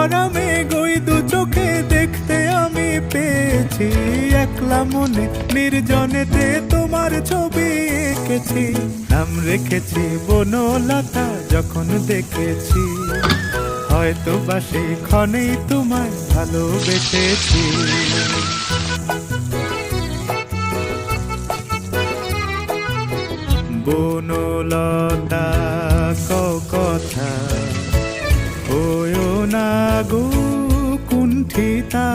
ভরা মেঘ ওই দু চোখে দেখতে আমি পেয়েছি। একলা মনে নির্জনেতে তোমার ছবি এঁকেছি, নাম রেখেছি বনলতা যখন দেখেছি। হয়তো বা সেই ক্ষণেই তোমায় ভালোবেসেছি। বনলতা কথা হয়ো না গো কুণ্ঠিতা,